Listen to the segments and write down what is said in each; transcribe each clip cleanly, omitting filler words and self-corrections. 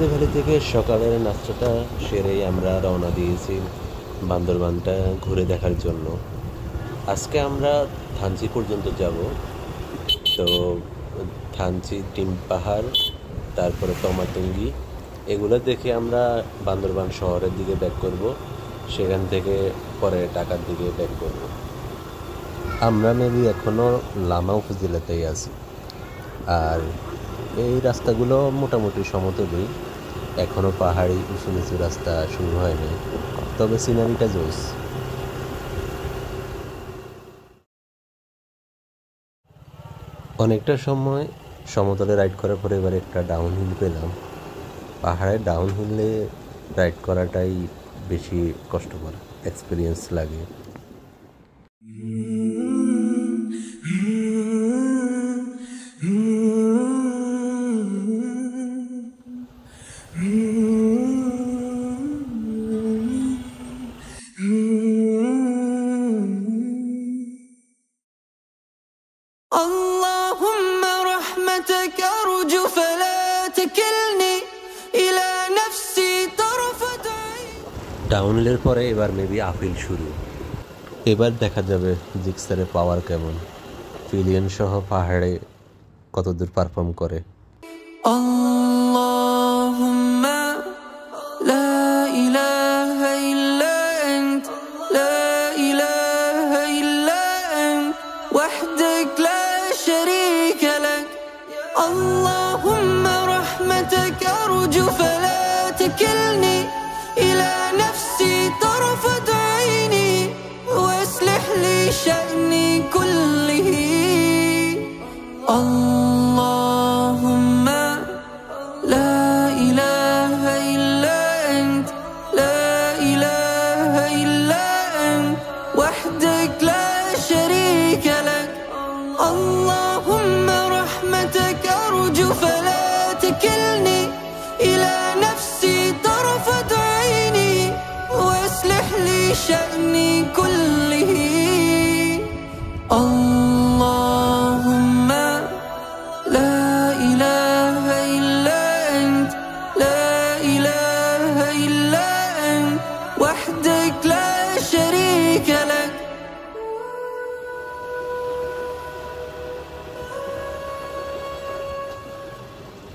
সন্ধ্যে ভ্যালি থেকে সকালের নাস্তাটা সেরেই আমরা রওনা দিয়েছি বান্দরবানটা ঘুরে দেখার জন্য। আজকে আমরা থানচি পর্যন্ত যাব। তো থানচি, টিম পাহাড়, তারপরে তমাতুঙ্গি, এগুলো দেখে আমরা বান্দরবান শহরের দিকে ব্যাক করব। সেখান থেকে পরে ঢাকার দিকে ব্যাক করব। আমরা মেবি এখনও লামা উপজেলাতেই আছি। আর এই রাস্তাগুলো মোটামুটি সমতলই, এখনও পাহাড়ি উঁচু নিচু রাস্তা শুরু হয়নি, তবে সিনারিটা জোস। অনেকটা সময় সমতলে রাইড করার পরে এবার একটা ডাউন হিল পেলাম। পাহাড়ের ডাউন হিলে রাইড করাটাই বেশি কষ্টকর এক্সপিরিয়েন্স লাগে। اللهم رحمتك أرجو فلا تكلني إلى نفسي طرفة عين। ডাউনহিলের পরে এবার মেবি আপিল শুরু। এবার দেখা যাবে জিক্সারের পাওয়ার কেমন, ফিলিয়ন সহ পাহাড়ে কতদূর পারফর্ম করে। اللهم لا إله إلا أنت لا إله إلا أنت وحدك لا شريك لك اللهم رحمتك أرجو فلا تكلني إلى نفسي طرفة عيني وأصلح لي شأني كله اللهم لا إله إلا أنت لا إله إلا أنت وحدك لا شريك لك اللهم رحمتك أرجو فلا تكلني إلى نفسي طرفة عيني وأصلح لي شأني كله اللهم لا إله إلا أنت لا إله إلا أنت وحدك لا شريك لك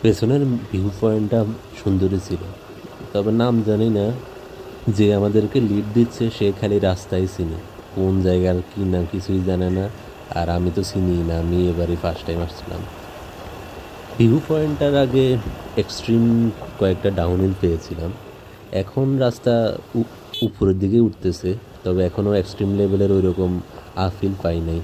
পেছনের ভিউ পয়েন্টটা সুন্দরই ছিল, তবে নাম জানি না। যে আমাদেরকে লিড দিচ্ছে সে খালি রাস্তায় চিনে, কোন জায়গার কি না কিছুই জানে না। আর আমি তো চিনি না, আমি এবারই ফার্স্ট টাইম আসছিলাম। ভিউ পয়েন্টটার আগে এক্সট্রিম কয়েকটা ডাউনহিল পেয়েছিলাম। এখন রাস্তা উপরের দিকে উঠতেছে, তবে এখনও এক্সট্রিম লেভেলের ওই রকম আফিল পাই নাই।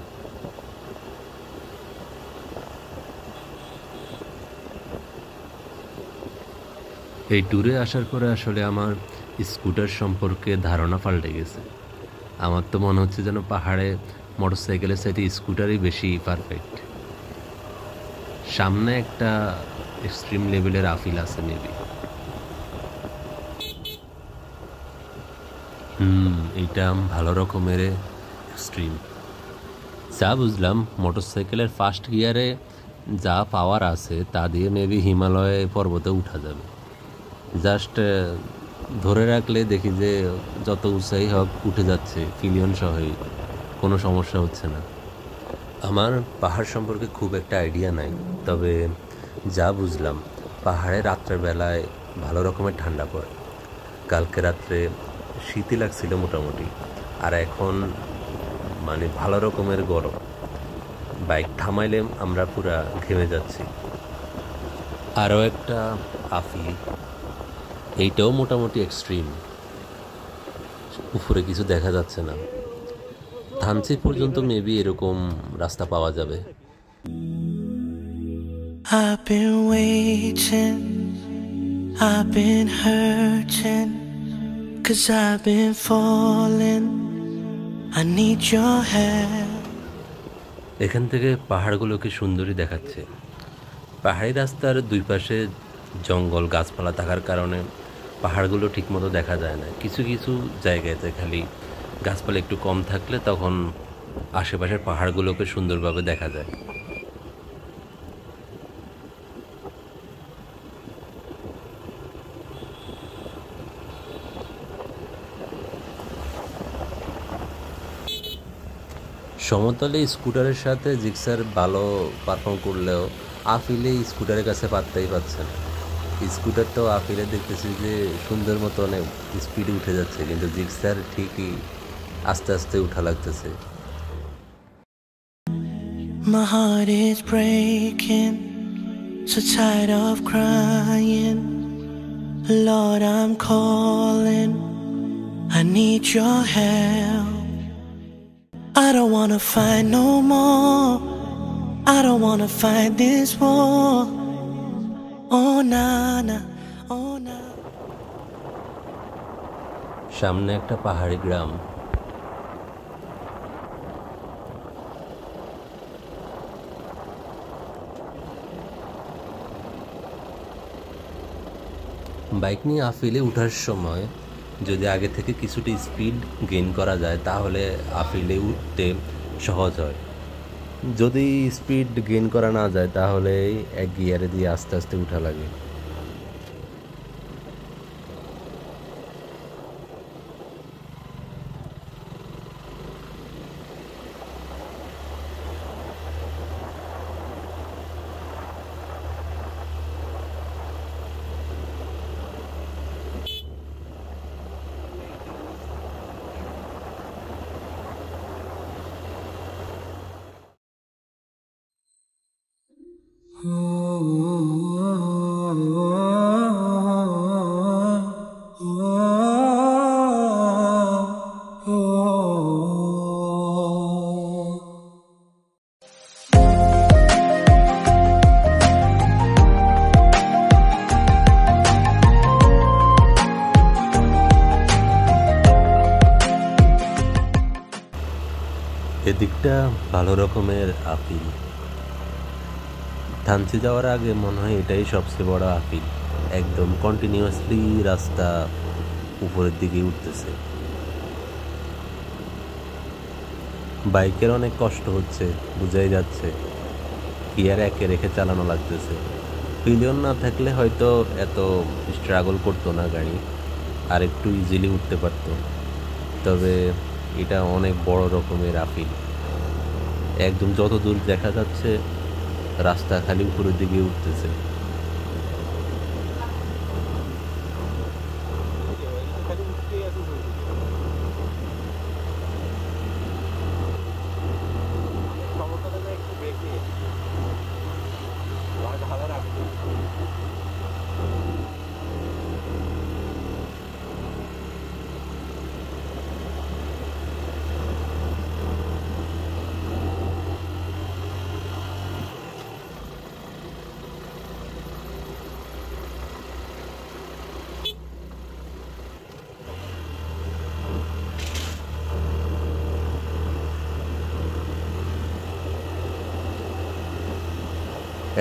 এই ট্যুরে আসার পরে আসলে আমার স্কুটার সম্পর্কে ধারণা পাল্টে গেছে। আমার তো মনে হচ্ছে যেন পাহাড়ে মোটরসাইকেলের সাথে স্কুটারই বেশি পারফেক্ট। সামনে একটা এক্সট্রিম লেভেলের আফিল আছে মেবি। এটা ভালো রকমের এক্সট্রিম। যা বুঝলাম মোটরসাইকেলের ফার্স্ট গিয়ারে যা পাওয়ার আছে তা দিয়ে মেবি হিমালয় পর্বতে উঠা যাবে। জাস্ট ধরে রাখলে দেখি যে যত উৎসাহী হোক উঠে যাচ্ছে, ফিলিয়ন সহই, কোনো সমস্যা হচ্ছে না। আমার পাহাড় সম্পর্কে খুব একটা আইডিয়া নাই, তবে যা বুঝলাম পাহাড়ে রাত্রের বেলায় ভালো রকমের ঠান্ডা পড়ে। কালকে রাত্রে শীতই লাগছিল মোটামুটি, আর এখন মানে ভালো রকমের গরম। বাইক থামাইলে আমরা পুরা ঘেমে যাচ্ছি। আরও একটা আফিল, এইটাও মোটামুটি এক্সট্রিম, উপরে কিছু দেখা যাচ্ছে না। থানচি পর্যন্ত মেবি এরকম রাস্তা পাওয়া যাবে। I've been waiting, I've been hurting, 'cause I've been falling, I need your help. এখান থেকে পাহাড়গুলোকে সুন্দরী দেখাচ্ছে। পাহাড়ি রাস্তার দুই পাশে জঙ্গল গাছপালা থাকার কারণে পাহাড়গুলো ঠিকমতো দেখা যায় না। কিছু কিছু জায়গাতে খালি গাছপালা একটু কম থাকলে তখন আশেপাশের পাহাড়গুলোকে সুন্দরভাবে দেখা যায়। সমতলে স্কুটারের সাথে জিক্সার ভালো পারফর্ম করলেও আফিলে স্কুটারের কাছে পাত্তাই পাচ্ছে না। স্কুটার তো আফিলে দেখতেছি যে সুন্দর মতো অনেক স্পিডে উঠে যাচ্ছে, কিন্তু জিক্সার ঠিকই আস্তে আস্তে উঠা লাগতেছে। My heart is breaking, so tired of crying. Lord, I'm calling, I need your help. I don't wanna fight no more, I don't wanna fight this war. Oh na na, oh na. সামনে একটা পাহাড়ি গ্রাম। Bike নিয়ে আফিলে ওঠার সময় যদি আগে থেকে কিছুটা স্পিড গেইন করা যায় তাহলে আফিলে উঠতে সহজ হয়। যদি স্পিড গেইন করা না যায় তাহলে এক গিয়ারে দিয়ে আস্তে আস্তে উঠা লাগে। এদিকটা ভালো রকমের আপিল। থানচি যাওয়ার আগে মনে হয় এটাই সবচেয়ে বড় আপিল। একদম কন্টিনিউয়াসলি রাস্তা উপরের দিকে উঠতেছে। বাইকের অনেক কষ্ট হচ্ছে, বুঝাই যাচ্ছে। গিয়ার একে রেখে চালানো লাগতেছে। পিলিয়ন না থাকলে হয়তো এত স্ট্রাগল করতো না গাড়ি, আর একটু ইজিলি উঠতে পারতো। তবে এটা অনেক বড় রকমের আপিল। একদম যত দূর দেখা যাচ্ছে রাস্তা খালি উপরের দিকে উঠতেছে।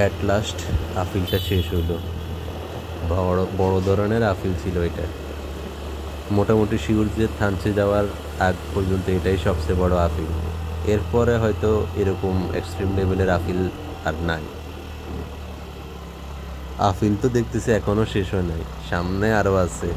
অ্যাট লাস্ট আপিলটা শেষ হইল। বড় ধরনের আপিল ছিল এটা। মোটামুটি শিউর যে থানচি যাওয়ার আগ পর্যন্ত এটাই সবচেয়ে বড় আপিল। এরপরে হয়তো এরকম এক্সট্রিম লেভেলের আপিল আর নাই। আপিল তো দেখতেছি এখনো শেষ হয় নাই, সামনে আরো আছে।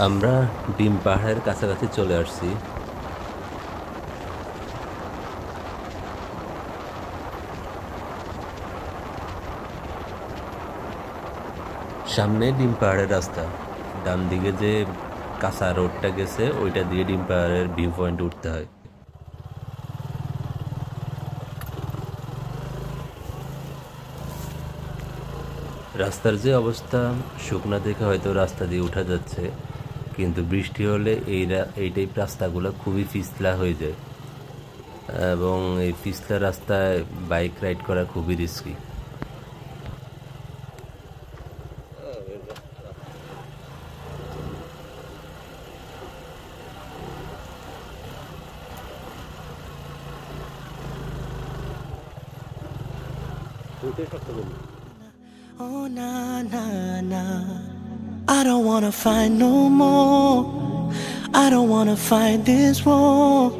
আমরা ডিম পাহাড়ের কাছাকাছি চলে আসছি। সামনে ডিম পাহাড়ের রাস্তা, ডান দিকে যে কাঁচা রোডটা গেছে ওইটা দিয়ে ডিম পাহাড়ের ভিউ পয়েন্ট উঠতে হয়। রাস্তার যে অবস্থা, শুকনা দেখে হয়তো রাস্তা দিয়ে উঠা যাচ্ছে, কিন্তু বৃষ্টি হলে এইটাই রাস্তাগুলো খুবই পিছলা হয়ে যায়। এবং এই পিছলা রাস্তায় বাইক রাইড করা খুবই risky. Oh na na na, I don't wanna fight no more. I don't wanna fight this war.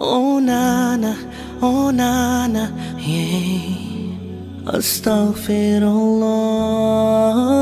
Oh na na, oh na na, yeah. Astaghfirullah.